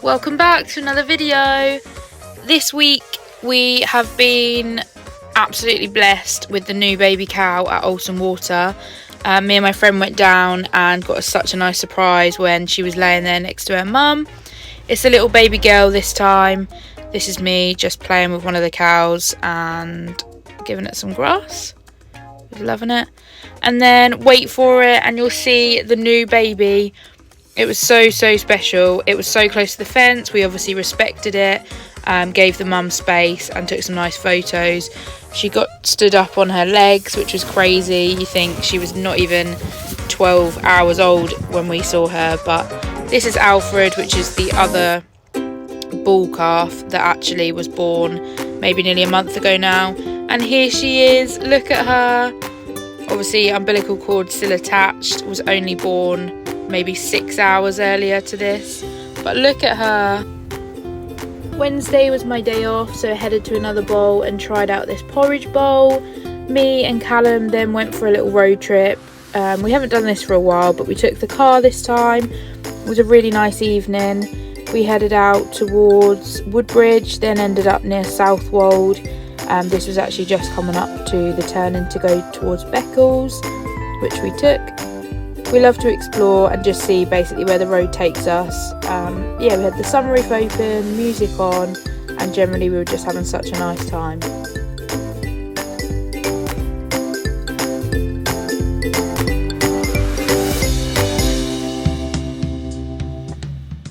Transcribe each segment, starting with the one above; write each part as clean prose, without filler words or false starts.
Welcome back to another video. This week we have been absolutely blessed with the new baby cow at Alton Water. Me and my friend went down and got such a nice surprise when she was laying there next to her mum. It's a little baby girl this time. This is me just playing with one of the cows and giving it some grass. We're loving it. And then wait for it and you'll see the new baby. It was so special. It was so close to the fence. We obviously respected it, gave the mum space and took some nice photos. She got stood up on her legs, which was crazy. You think she was not even 12 hours old when we saw her. But this is Alfred, which is the other bull calf that actually was born maybe nearly a month ago now. And here she is. Look at her. Obviously umbilical cord still attached. Was only born maybe 6 hours earlier to this, but look at her. Wednesday was my day off, so I headed to another bowl and tried out this porridge bowl. Me and Callum then went for a little road trip. We haven't done this for a while, but we took the car this time. It was a really nice evening. We headed out towards Woodbridge, then ended up near Southwold. This was actually just coming up to the turning to go towards Beccles, which we took. We love to explore and just see basically where the road takes us. Yeah, we had the sunroof open, music on, and generally we were just having such a nice time.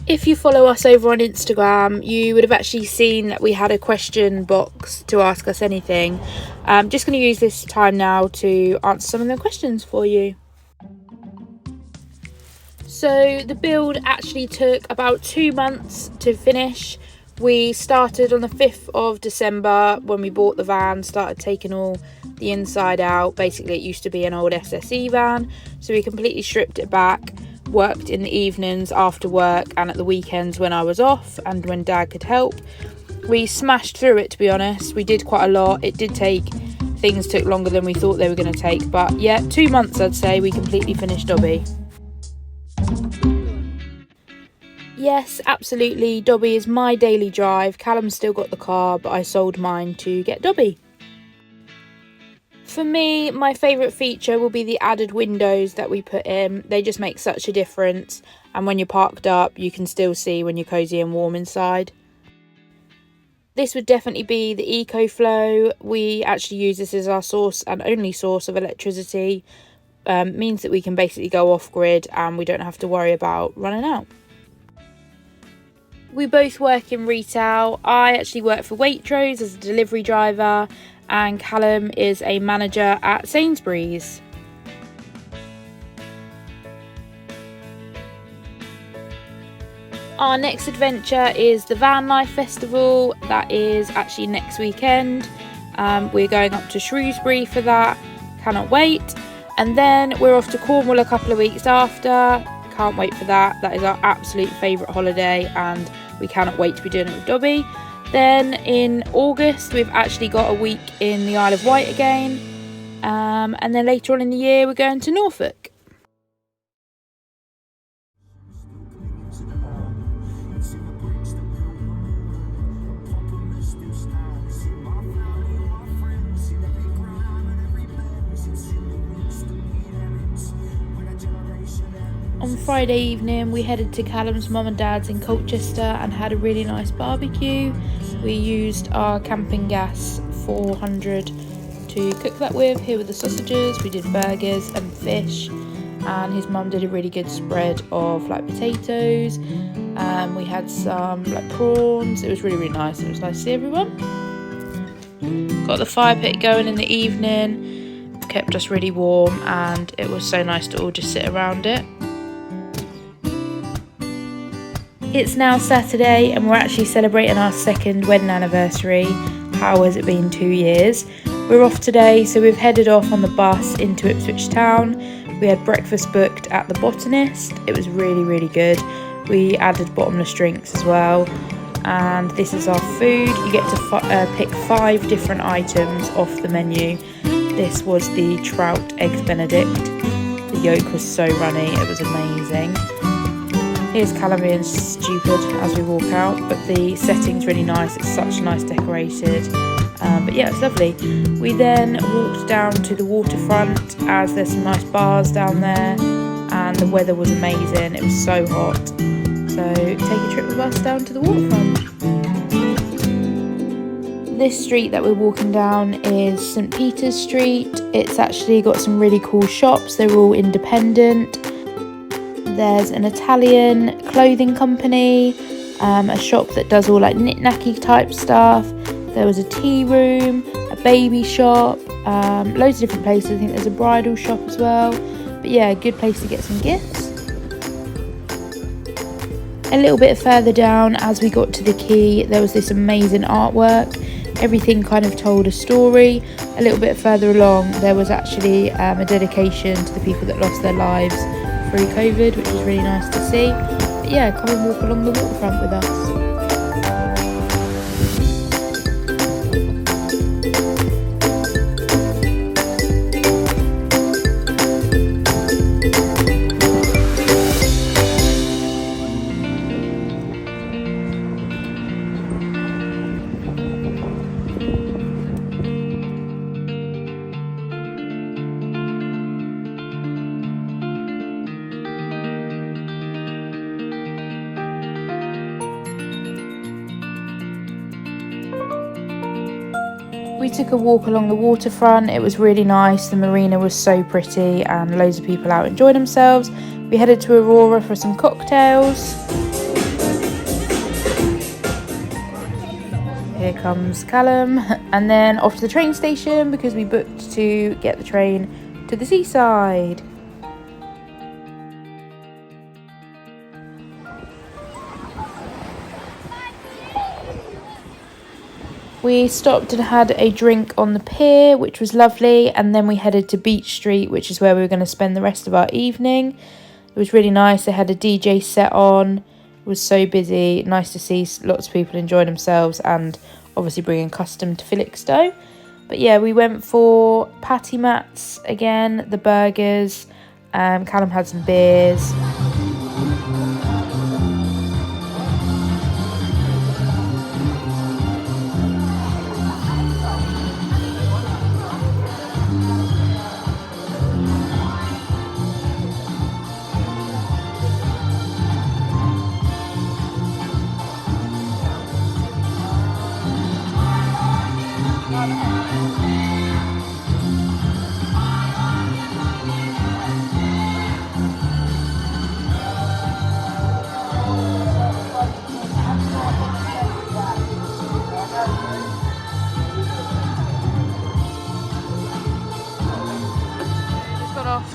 If you follow us over on Instagram, you would have actually seen that we had a question box to ask us anything. I'm just going to use this time now to answer some of the questions for you. So the build actually took about 2 months to finish. We started on the 5th of December when we bought the van, started taking all the inside out. Basically it used to be an old SSE van, so we completely stripped it back, worked in the evenings after work and at the weekends when I was off and when Dad could help. We smashed through it, to be honest. We did quite a lot. Things took longer than we thought they were going to take, but yeah, 2 months I'd say we completely finished Dobby. Yes, absolutely, Dobby is my daily drive. Callum's still got the car, but I sold mine to get Dobby. For me, my favourite feature will be the added windows that we put in. They just make such a difference, and when you're parked up, you can still see when you're cosy and warm inside. This would definitely be the EcoFlow. We actually use this as our source and only source of electricity. Means that we can basically go off grid and we don't have to worry about running out. We both work in retail. I actually work for Waitrose as a delivery driver and Callum is a manager at Sainsbury's. Our next adventure is the VANLIFE Festival. That is actually next weekend. We're going up to Shrewsbury for that. Cannot wait. And then we're off to Cornwall a couple of weeks after. Can't wait for that. That is our absolute favourite holiday and we cannot wait to be doing it with Dobby. Then in August we've actually got a week in the Isle of Wight again. And then later on in the year we're going to Norfolk. On Friday evening we headed to Callum's mum and dad's in Colchester and had a really nice barbecue. We used our camping gas 400 to cook that with. Here were the sausages, we did burgers and fish, and his mum did a really good spread of like potatoes. We had some like prawns. It was really nice. It was nice to see everyone. Got the fire pit going in the evening, kept us really warm and it was so nice to all just sit around it. It's now Saturday and we're actually celebrating our second wedding anniversary. How has it been 2 years? We're off today, so we've headed off on the bus into Ipswich town. We had breakfast booked at the Botanist. It was really good. We added bottomless drinks as well. and this is our food. You get to pick 5 different items off the menu. This was the trout eggs benedict. The yolk was so runny, it was amazing. Here's Callum being stupid as we walk out, but the setting's really nice. It's such nice decorated. But yeah, it's lovely. We then walked down to the waterfront as there's some nice bars down there, and the weather was amazing. It was so hot. So take a trip with us down to the waterfront. This street that we're walking down is St. Peter's Street. It's actually got some really cool shops. They're all independent. There's an Italian clothing company, a shop that does all like knick-knacky type stuff. There was a tea room, a baby shop, loads of different places. I think there's a bridal shop as well. But yeah, a good place to get some gifts. A little bit further down, as we got to the quay, there was this amazing artwork. Everything kind of told a story. A little bit further along, there was actually a dedication to the people that lost their lives through COVID, which was really nice to see. But yeah, come and walk along the waterfront with us. We took a walk along the waterfront. It was really nice. The marina was so pretty and loads of people out enjoying themselves. We headed to Aurora for some cocktails. Here comes Callum. And then off to the train station because we booked to get the train to the seaside. We stopped and had a drink on the pier, which was lovely, and then we headed to Beach Street, which is where we were going to spend the rest of our evening. It was really nice. They had a DJ set on. It was so busy. Nice to see lots of people enjoying themselves and obviously bringing custom to Felixstowe. But yeah, we went for patty mats again, the burgers. Callum had some beers.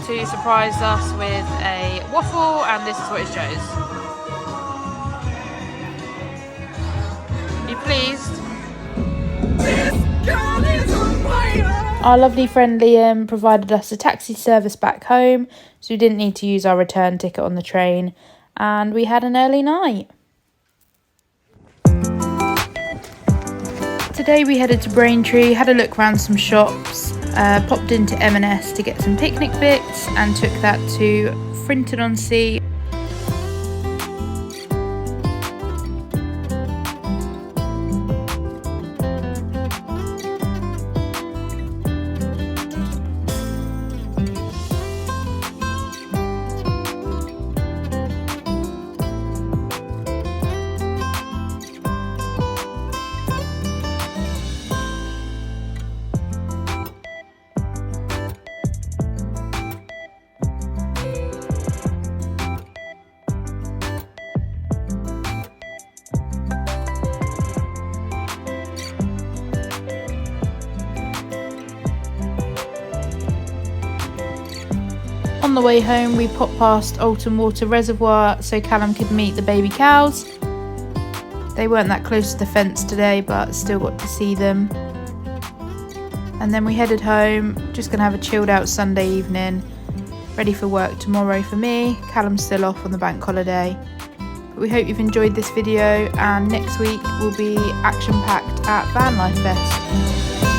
To surprise us with a waffle, and this is what it shows. Are you pleased? Our lovely friend Liam provided us a taxi service back home, so we didn't need to use our return ticket on the train, and we had an early night. Today we headed to Braintree, had a look around some shops, popped into M&S to get some picnic bits and took that to Frinton-on-Sea. On the way home, we popped past Alton Water Reservoir so Callum could meet the baby cows. They weren't that close to the fence today, but still got to see them. And then we headed home, just gonna have a chilled out Sunday evening, ready for work tomorrow for me. Callum's still off on the bank holiday. But we hope you've enjoyed this video, and next week will be action packed at VanLife Fest.